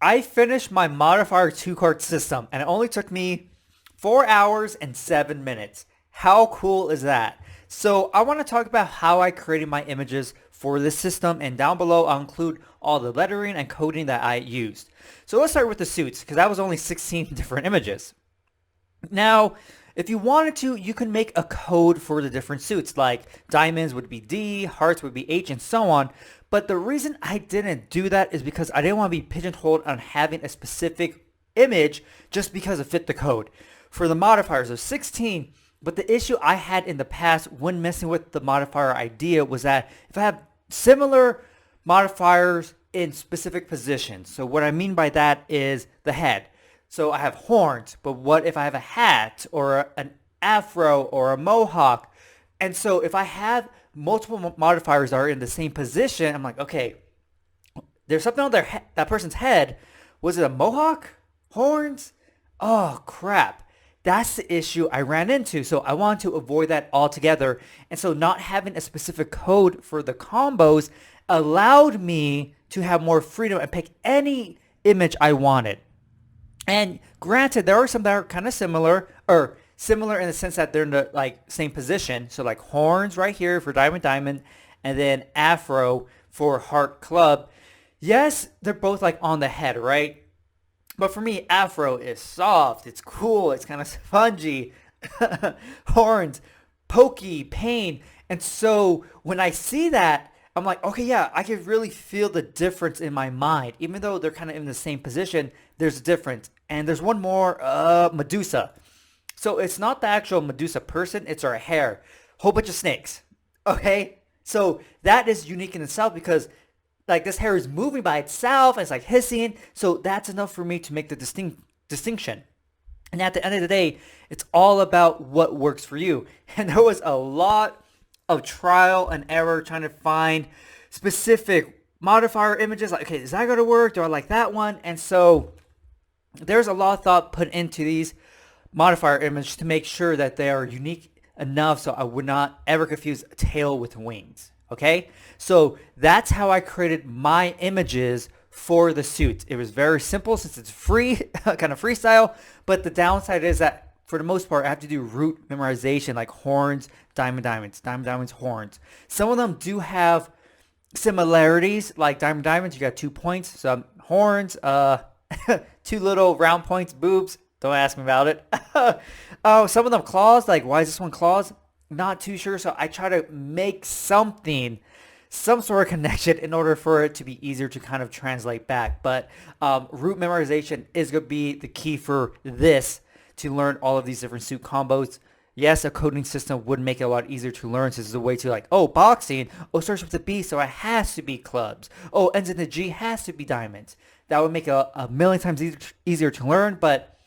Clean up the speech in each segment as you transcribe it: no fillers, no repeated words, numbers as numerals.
I finished my modifier two-card system, and it only took me 4 hours and 7 minutes. How cool is that? So I want to talk about how I created my images for this system, and down below I'll include all the lettering and coding that I used. So let's start with the suits, because that was only 16 different images. Now, if you wanted to, you can make a code for the different suits, like diamonds would be D, hearts would be H, and so on. But the reason I didn't do that is because I didn't want to be pigeonholed on having a specific image just because it fit the code. For the modifiers of 16, but the issue I had in the past when messing with the modifier idea was that if I have similar modifiers in specific positions, so what I mean by that is the head. So I have horns, but what if I have a hat or an afro or a mohawk? And so if I have multiple modifiers that are in the same position, I'm like, okay, there's something on that person's head. Was it a mohawk? Horns? Oh, crap. That's the issue I ran into. So I want to avoid that altogether. And so not having a specific code for the combos allowed me to have more freedom and pick any image I wanted. And granted, there are some that are kind of similar, or similar in the sense that they're in the same position. So like horns right here for diamond, and then afro for heart club. Yes, they're both like on the head, right? But for me, afro is soft, it's cool, it's kind of spongy. Horns, pokey, pain. And so when I see that, I'm like, okay, yeah, I can really feel the difference in my mind. Even though they're kind of in the same position, there's a difference. And there's one more, Medusa. So it's not the actual Medusa person, it's her hair. Whole bunch of snakes. Okay? So that is unique in itself because like this hair is moving by itself, it's like hissing. So that's enough for me to make the distinction. And at the end of the day, it's all about what works for you. And there was a lot of trial and error trying to find specific modifier images. Like, okay, is that going to work? Do I like that one? And so there's a lot of thought put into these modifier images to make sure that they are unique enough so I would not ever confuse a tail with wings. Okay? So that's how I created my images for the suits. It was very simple since it's free, kind of freestyle, but the downside is that for the most part, I have to do root memorization like horns, diamonds, horns. Some of them do have similarities like diamonds, you got 2 points. Some horns, 2 little round points, boobs. Don't ask me about it. Oh, some of them claws, like why is this one claws? Not too sure. So I try to make some sort of connection in order for it to be easier to kind of translate back. But root memorization is going to be the key for this to learn all of these different suit combos. Yes, a coding system would make it a lot easier to learn since it's a way to like, oh, boxing, oh, starts with a B, so it has to be clubs. Oh, ends in a G, has to be diamonds. That would make it a million times easier to learn, but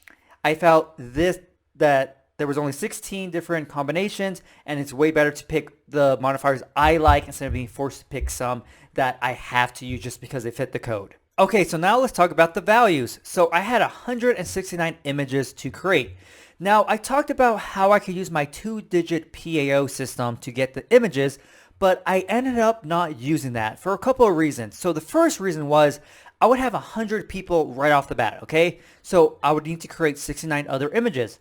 I felt that there was only 16 different combinations, and it's way better to pick the modifiers I like instead of being forced to pick some that I have to use just because they fit the code. Okay, so now let's talk about the values. So I had 169 images to create. Now, I talked about how I could use my 2-digit PAO system to get the images, but I ended up not using that for a couple of reasons. So the first reason was I would have 100 people right off the bat, okay? So I would need to create 69 other images.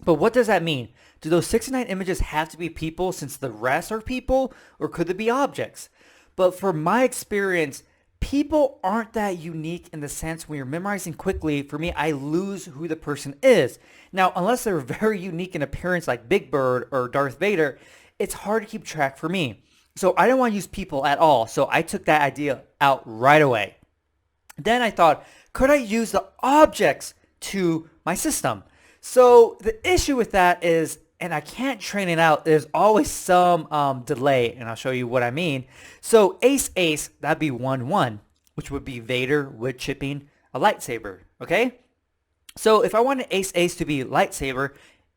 But what does that mean? Do those 69 images have to be people since the rest are people, or could they be objects? But from my experience, people aren't that unique in the sense when you're memorizing quickly, for me, I lose who the person is. Now, unless they're very unique in appearance like Big Bird or Darth Vader, it's hard to keep track for me. So I didn't want to use people at all. So I took that idea out right away. Then I thought, could I use the objects to my system? So the issue with that is, and I can't train it out, there's always some delay, and I'll show you what I mean. So ace, that'd be 1-1, which would be Vader wood chipping a lightsaber, okay? So if I wanted ace to be lightsaber,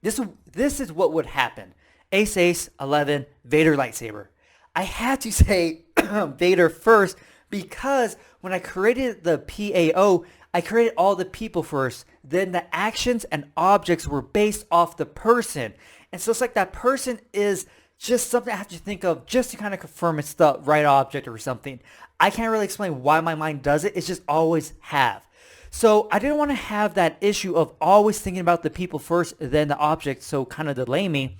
this is what would happen. Ace, 11, Vader lightsaber. I had to say Vader first because when I created the PAO, I created all the people first. Then the actions and objects were based off the person. And so it's like that person is just something I have to think of just to kind of confirm it's the right object or something. I can't really explain why my mind does it. It's just always have. So I didn't want to have that issue of always thinking about the people first, then the object, so kind of delay me.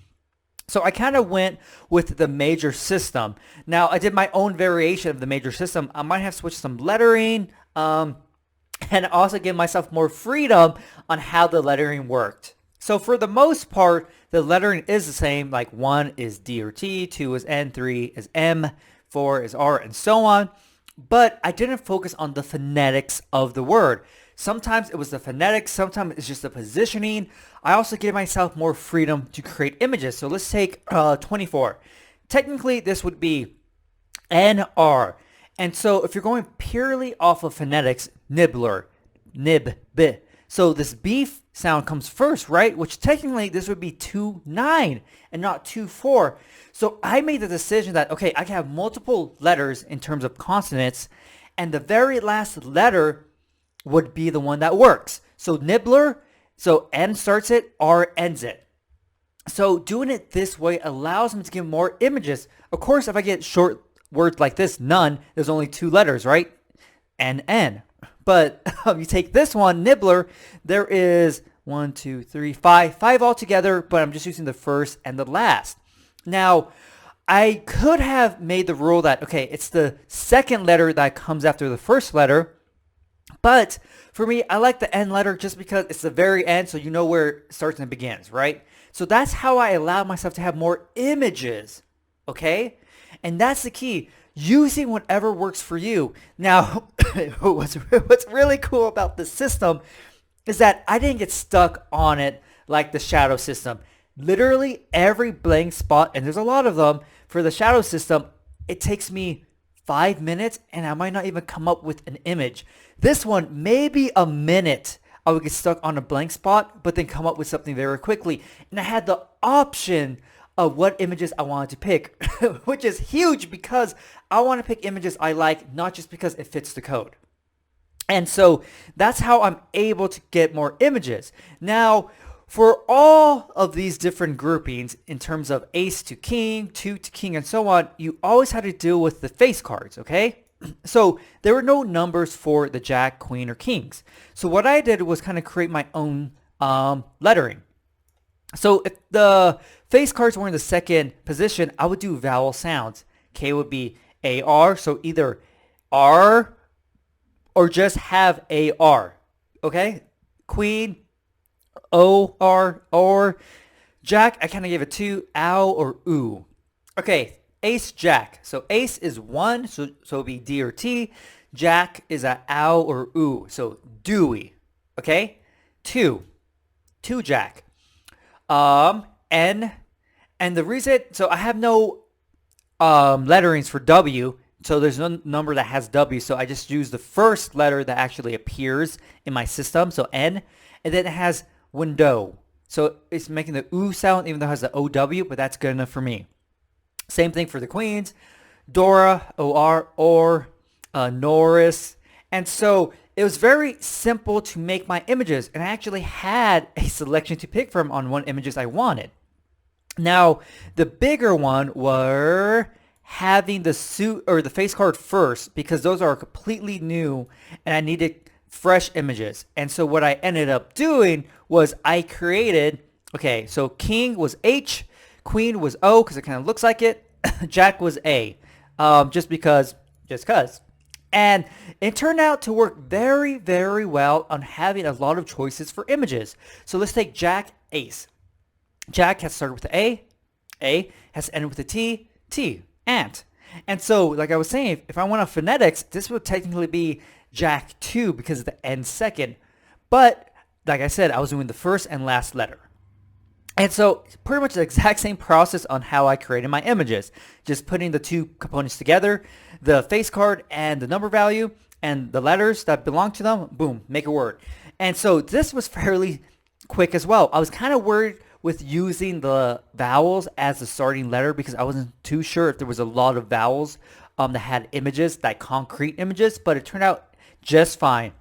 So I kind of went with the major system. Now I did my own variation of the major system. I might have switched some lettering, and also give myself more freedom on how the lettering worked. So for the most part, the lettering is the same. Like 1 is D or T, 2 is N, 3 is M, 4 is R, and so on. But I didn't focus on the phonetics of the word. Sometimes it was the phonetics, sometimes it's just the positioning. I also gave myself more freedom to create images. So let's take 24. Technically, this would be NR. And so if you're going purely off of phonetics, nibbler, nib, b. So this beef sound comes first, right? Which technically this would be 2-9 and not 2-4. So I made the decision that, okay, I can have multiple letters in terms of consonants, and the very last letter would be the one that works. So nibbler, so N starts it, R ends it. So doing it this way allows me to give more images. Of course, if I get short words like this, none, there's only 2 letters, right? N. But you take this one, nibbler, there is 1, 2, 3, 5 altogether, but I'm just using the first and the last. Now, I could have made the rule that, okay, it's the second letter that comes after the first letter, but for me, I like the N letter just because it's the very end, so you know where it starts and begins, right? So that's how I allow myself to have more images, okay? And that's the key, using whatever works for you. Now, what's really cool about this system is that I didn't get stuck on it like the shadow system. Literally every blank spot, and there's a lot of them, for the shadow system, it takes me 5 minutes and I might not even come up with an image. This one, maybe a minute, I would get stuck on a blank spot, but then come up with something very quickly. And I had the option of what images I wanted to pick, which is huge because I want to pick images I like, not just because it fits the code. And so that's how I'm able to get more images. Now, for all of these different groupings in terms of ace to king, 2 to king, and so on, you always had to deal with the face cards, okay? So there were no numbers for the jack, queen, or kings. So what I did was kind of create my own lettering. So if the face cards were in the second position, I would do vowel sounds. K would be AR, so either R or just have AR, okay? Queen, OR, or jack, I kind of gave it 2, ow or oo. Okay, ace, jack. So ace is 1, so it'll be D or T. Jack is a ow or oo, so dewy. Okay, 2 jack. N, and the reason, so I have no letterings for W, so there's no number that has W, so I just use the first letter that actually appears in my system, so N, and then it has window. So it's making the oo sound even though it has the OW, but that's good enough for me. Same thing for the queens, Dora, OR, or Norris. And so it was very simple to make my images, and I actually had a selection to pick from on what images I wanted. Now, the bigger one were having the suit or the face card first because those are completely new and I needed fresh images. And so what I ended up doing was I created, okay, so king was H, queen was O because it kind of looks like it, jack was A, just because. And it turned out to work very, very well on having a lot of choices for images. So let's take jack, ace. Jack has started with the A has ended with the T, ant. And so, like I was saying, if I went on phonetics, this would technically be jack 2 because of the N second. But, like I said, I was doing the first and last letter. And so, pretty much the exact same process on how I created my images. Just putting the two components together, the face card and the number value, and the letters that belong to them, boom, make a word. And so, this was fairly quick as well. I was kind of worried with using the vowels as the starting letter because I wasn't too sure if there was a lot of vowels that had images, like concrete images, but it turned out just fine.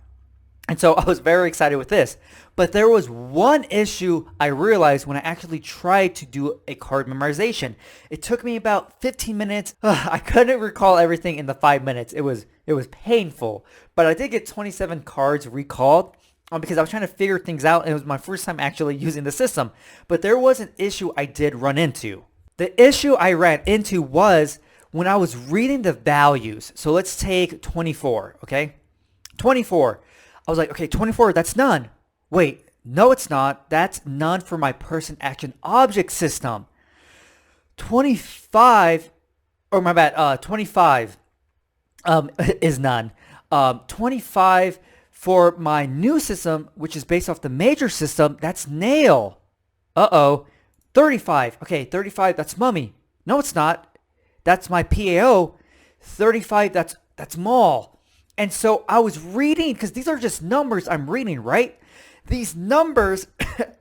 And so I was very excited with this. But there was one issue I realized when I actually tried to do a card memorization. It took me about 15 minutes. I couldn't recall everything in the 5 minutes. It was painful. But I did get 27 cards recalled because I was trying to figure things out. And it was my first time actually using the system. But there was an issue I did run into. The issue I ran into was when I was reading the values. So let's take 24, okay? 24. I was like, okay, 24, that's none. Wait, no, it's not. That's none for my person action object system. 25, or my bad, 25 is none. 25 for my new system, which is based off the major system, that's nail. Uh-oh. 35. Okay, 35, that's mummy. No, it's not. That's my PAO. 35, that's mall. And so I was reading, because these are just numbers I'm reading, right? These numbers,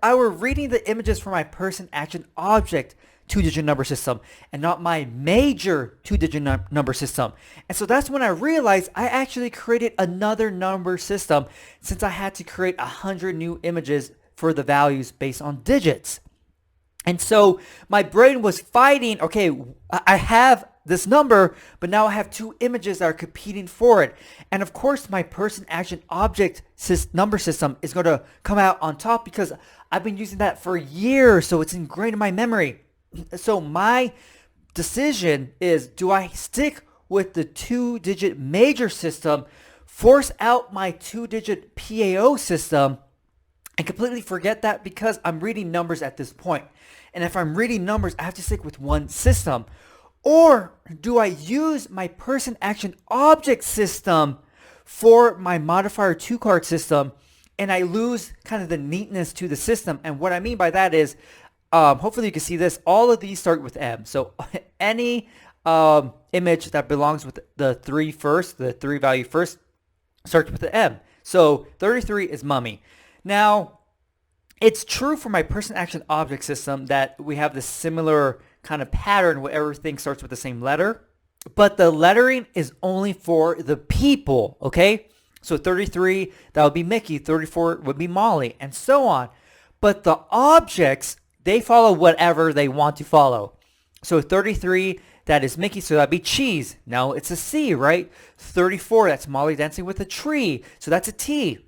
I were reading the images for my person action object 2-digit number system and not my major 2-digit number system. And so that's when I realized I actually created another number system since I had to create 100 new images for the values based on digits. And so my brain was fighting, okay, I have this number, but now I have two images that are competing for it. And of course, my person action object number system is going to come out on top because I've been using that for years, so it's ingrained in my memory. So my decision is, do I stick with the 2-digit major system, force out my 2-digit PAO system, and completely forget that because I'm reading numbers at this point. And if I'm reading numbers, I have to stick with one system. Or do I use my person action object system for my modifier 2-card system and I lose kind of the neatness to the system? And what I mean by that is, hopefully you can see this, all of these start with M. So any image that belongs with the 3 first, the 3 value first, starts with the M. So 33 is mummy. Now, it's true for my person action object system that we have this similar kind of pattern where everything starts with the same letter, but the lettering is only for the people, okay? So 33, that would be Mickey, 34 would be Molly, and so on. But the objects, they follow whatever they want to follow. So 33, that is Mickey, so that'd be cheese. Now it's a C, right? 34, that's Molly dancing with a tree, so that's a T.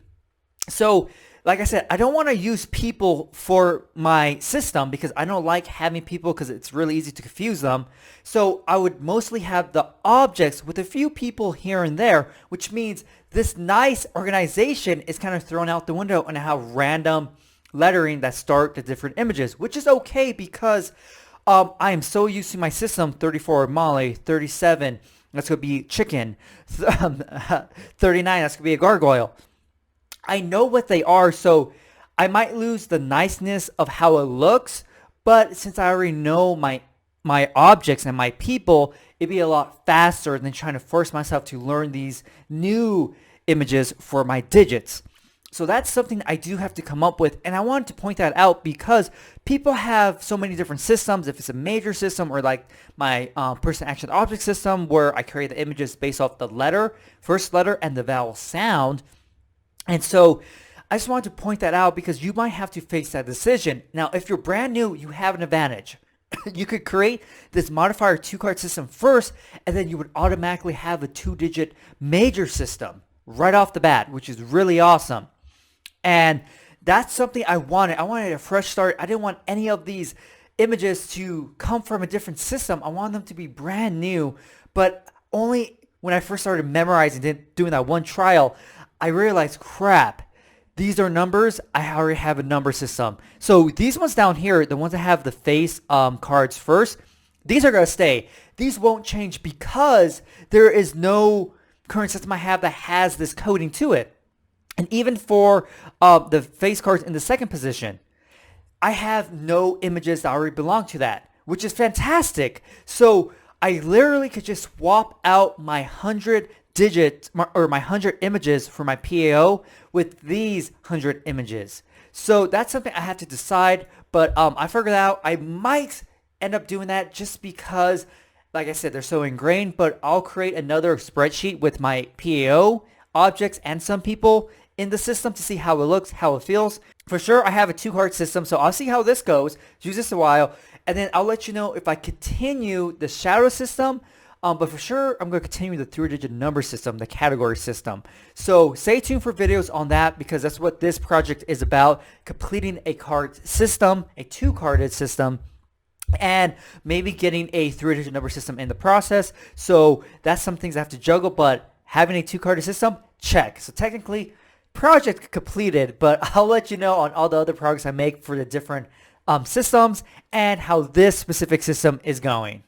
So like I said, I don't want to use people for my system because I don't like having people because it's really easy to confuse them. So I would mostly have the objects with a few people here and there, which means this nice organization is kind of thrown out the window and I have random lettering that start the different images, which is okay because I am so used to my system. 34, Molly, 37, that's going to be chicken, 39, that's going to be a gargoyle. I know what they are, so I might lose the niceness of how it looks, but since I already know my objects and my people, it'd be a lot faster than trying to force myself to learn these new images for my digits. So that's something I do have to come up with, and I wanted to point that out because people have so many different systems. If it's a major system or like my person action object system where I create the images based off the letter, first letter, and the vowel sound. And so I just wanted to point that out because you might have to face that decision. Now, if you're brand new, you have an advantage. You could create this modifier 2-card system first, and then you would automatically have a 2-digit major system right off the bat, which is really awesome. And that's something I wanted. I wanted a fresh start. I didn't want any of these images to come from a different system. I wanted them to be brand new, but only when I first started memorizing, doing that one trial, I realized, crap, these are numbers. I already have a number system. So these ones down here, the ones that have the face cards first, these are going to stay. These won't change because there is no current system I have that has this coding to it. And even for the face cards in the second position, I have no images that already belong to that, which is fantastic. So I literally could just swap out my 100 digits or my 100 images for my PAO with these 100 images. So that's something I have to decide, but I figured out I might end up doing that just because, like I said, they're so ingrained, but I'll create another spreadsheet with my PAO objects and some people in the system to see how it looks, how it feels. For sure, I have a 2-card system, so I'll see how this goes, use this a while, and then I'll let you know if I continue the shadow system. But for sure, I'm going to continue the 3-digit number system, the category system. So stay tuned for videos on that because that's what this project is about, completing a card system, a 2-carded system, and maybe getting a 3-digit number system in the process. So that's some things I have to juggle, but having a 2-carded system, check. So technically, project completed, but I'll let you know on all the other progress I make for the different systems and how this specific system is going.